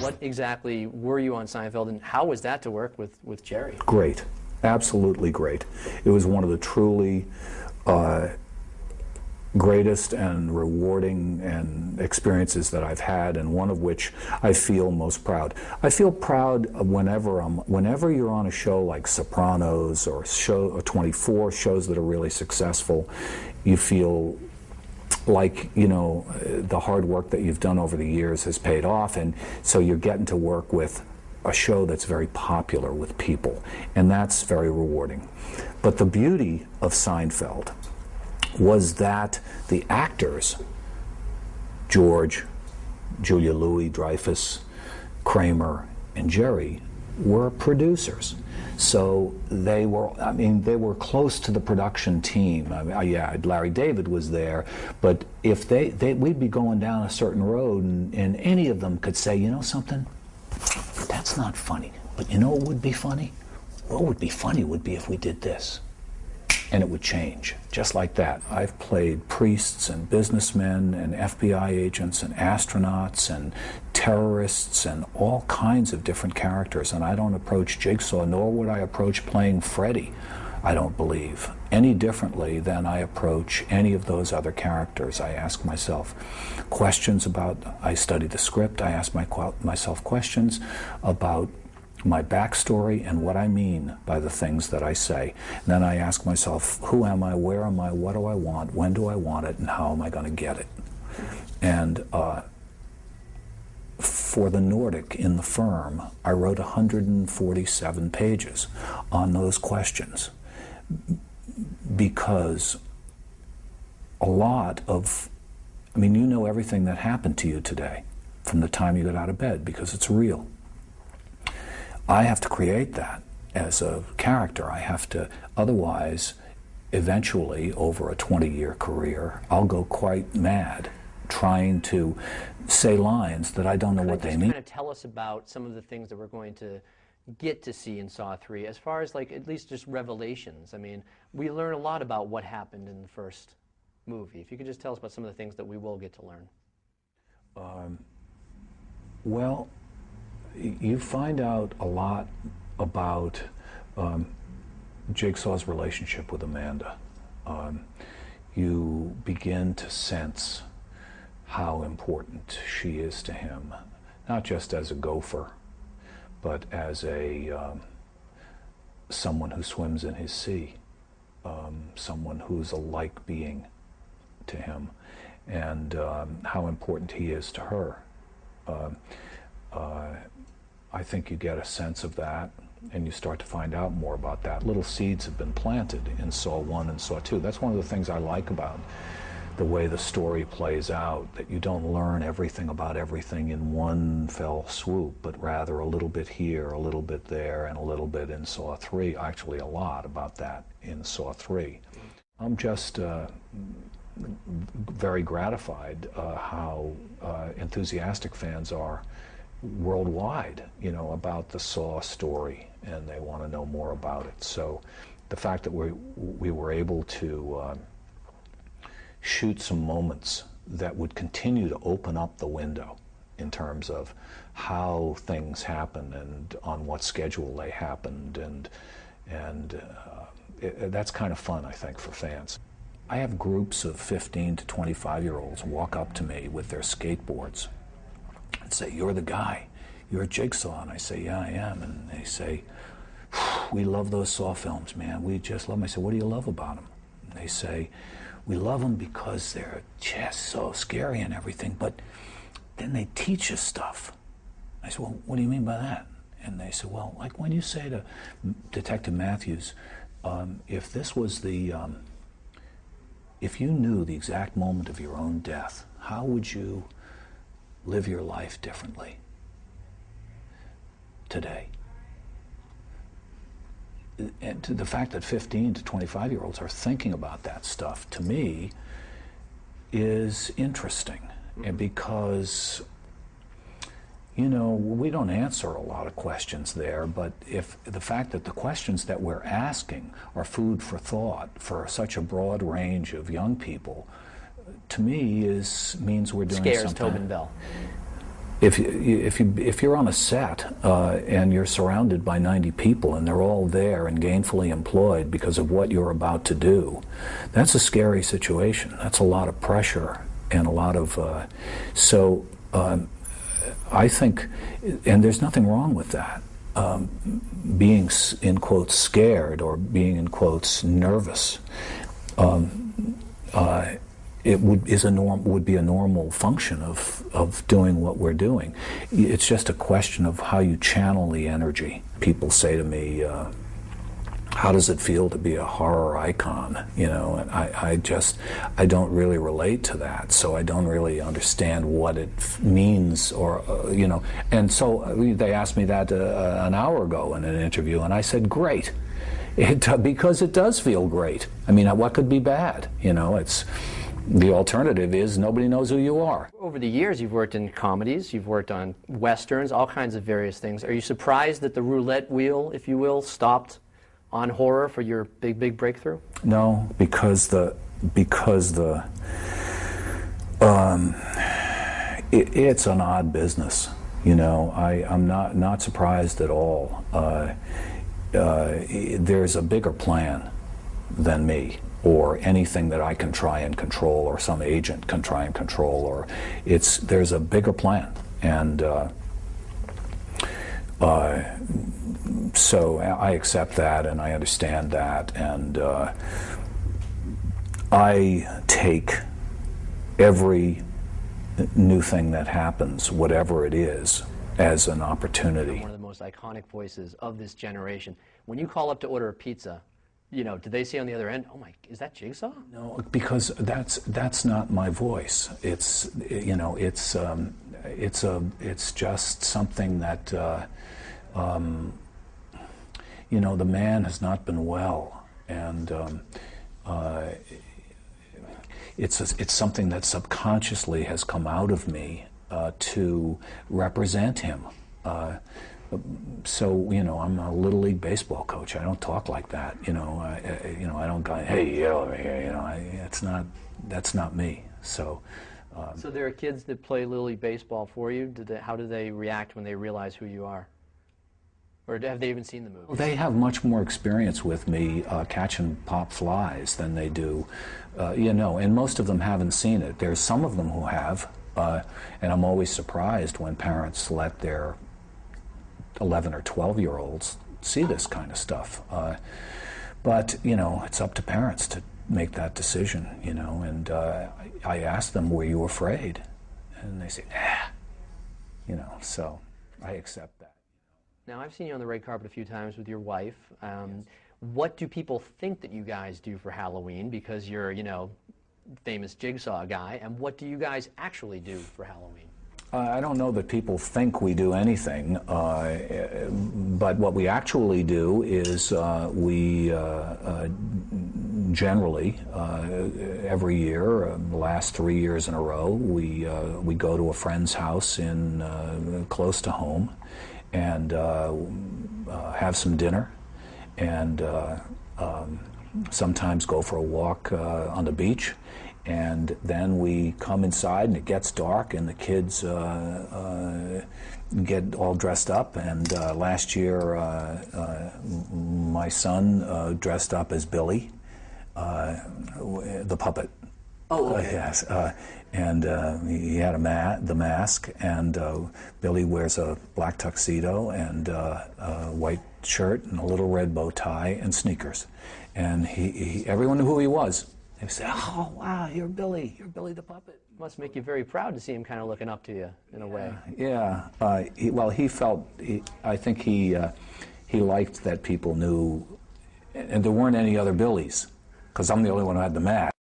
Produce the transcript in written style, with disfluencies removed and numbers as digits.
What exactly were you on Seinfeld, and how was that to work with Jerry? Great. Absolutely great. It was one of the truly greatest and rewarding and experiences that I've had, and one of which I feel most proud. I feel proud whenever you're on a show like Sopranos or 24 shows that are really successful. You feel like, you know, the hard work that you've done over the years has paid off, and so you're getting to work with a show that's very popular with people, and that's very rewarding. But the beauty of Seinfeld was that the actors, George, Julia Louis-Dreyfus, Kramer, and Jerry, were producers. So they were, I mean, they were close to the production team. I mean, yeah, Larry David was there, but if we'd be going down a certain road, and any of them could say, you know something, that's not funny, but you know what would be funny? What would be funny would be if we did this. And it would change, just like that. I've played priests and businessmen and FBI agents and astronauts and terrorists and all kinds of different characters, and I don't approach Jigsaw, nor would I approach playing Freddy, I don't believe, any differently than I approach any of those other characters. I ask myself questions about, I study the script, I ask myself questions about my backstory and what I mean by the things that I say. And then I ask myself, who am I, where am I, what do I want, when do I want it, and how am I going to get it? And for the Nordic in the firm, I wrote 147 pages on those questions, because a lot of, I mean, you know everything that happened to you today from the time you got out of bed, because it's real. I have to create that as a character. I have to, otherwise, eventually, over a 20-year career, I'll go quite mad trying to say lines that I don't know what they mean. Kind of tell us about some of the things that we're going to get to see in Saw 3, as far as, like, at least just revelations. I mean, we learn a lot about what happened in the first movie. If you could just tell us about some of the things that we will get to learn. Well, you find out a lot about Jigsaw's relationship with Amanda. You begin to sense how important she is to him, not just as a gopher, but as someone who swims in his sea, someone who's a like being to him, and how important he is to her. I think you get a sense of that, and you start to find out more about that. Little seeds have been planted in Saw 1 and Saw 2. That's one of the things I like about the way the story plays out, that you don't learn everything about everything in one fell swoop, but rather a little bit here, a little bit there, and a little bit in Saw 3. Actually, a lot about that in Saw 3. I'm just very gratified how enthusiastic fans are worldwide, you know, about the Saw story, and they want to know more about it. So the fact that we were able to shoot some moments that would continue to open up the window in terms of how things happen and on what schedule they happened, and that's kind of fun, I think, for fans. I have groups of 15 to 25-year-olds walk up to me with their skateboards and say, "You're the guy, you're Jigsaw." And I say, "Yeah, I am." And they say, "We love those Saw films, man. We just love them." I say, "What do you love about them?" And they say, "We love them because they're just so scary and everything, but then they teach us stuff." I said, "Well, what do you mean by that?" And they said, "Well, like when you say to Detective Matthews, if this was the, if you knew the exact moment of your own death, how would you live your life differently today?" And to the fact that 15 to 25-year-olds are thinking about that stuff, to me, is interesting. And because, you know, we don't answer a lot of questions there, but if the fact that the questions that we're asking are food for thought for such a broad range of young people, to me means we're doing something. Scares Tobin Bell. if you're on a set and you're surrounded by 90 people and they're all there and gainfully employed because of what you're about to do, that's a scary situation. That's a lot of pressure and a lot of I think, and there's nothing wrong with that. Being in quotes scared or being in quotes nervous. It would be a normal function of doing what we're doing. It's just a question of how you channel the energy. People say to me, "How does it feel to be a horror icon?" You know, and I don't really relate to that, so I don't really understand what it means, or you know. And so they asked me that an hour ago in an interview, and I said, "Great." Because it does feel great. I mean, what could be bad? You know, it's. The alternative is nobody knows who you are. Over the years, you've worked in comedies, you've worked on westerns, all kinds of various things. Are you surprised that the roulette wheel, if you will, stopped on horror for your big breakthrough? No, because it's an odd business. You know, I'm not surprised at all. There's a bigger plan than me, or anything that I can try and control, or some agent can try and control, or there's a bigger plan, and so I accept that and I understand that, and I take every new thing that happens, whatever it is, as an opportunity. One of the most iconic voices of this generation. When you call up to order a pizza, you know, did they say on the other end, "Oh my, is that Jigsaw?" No, because that's not my voice. It's, you know, it's just something that you know, the man has not been well, and it's something that subconsciously has come out of me to represent him. So, you know, I'm a Little League baseball coach. I don't talk like that. You know, I don't go, "Hey, yell over here." You know, that's not me. So. So there are kids that play Little League baseball for you. How do they react when they realize who you are? Or have they even seen the movie? Well, they have much more experience with me catching pop flies than they do, you know, and most of them haven't seen it. There's some of them who have, and I'm always surprised when parents let their 11 or 12-year-olds see this kind of stuff. But, you know, it's up to parents to make that decision, you know, and I ask them, "Were you afraid?" And they say, "Nah," you know, so I accept that. Now, I've seen you on the red carpet a few times with your wife. What do people think that you guys do for Halloween? Because you're, you know, famous Jigsaw guy. And what do you guys actually do for Halloween? I don't know that people think we do anything, but what we actually do is we generally, every year, the last 3 years in a row, we go to a friend's house in close to home, and have some dinner, and sometimes go for a walk on the beach, and then we come inside and it gets dark and the kids get all dressed up, and last year my son dressed up as Billy, the puppet. Oh, okay. Yes, and he had the mask, and Billy wears a black tuxedo and a white shirt and a little red bow tie and sneakers, and everyone knew who he was. They said, "Oh, wow, you're Billy the puppet." Must make you very proud to see him kind of looking up to you in a way. Yeah, I think he liked that people knew, and there weren't any other Billies, because I'm the only one who had the mask.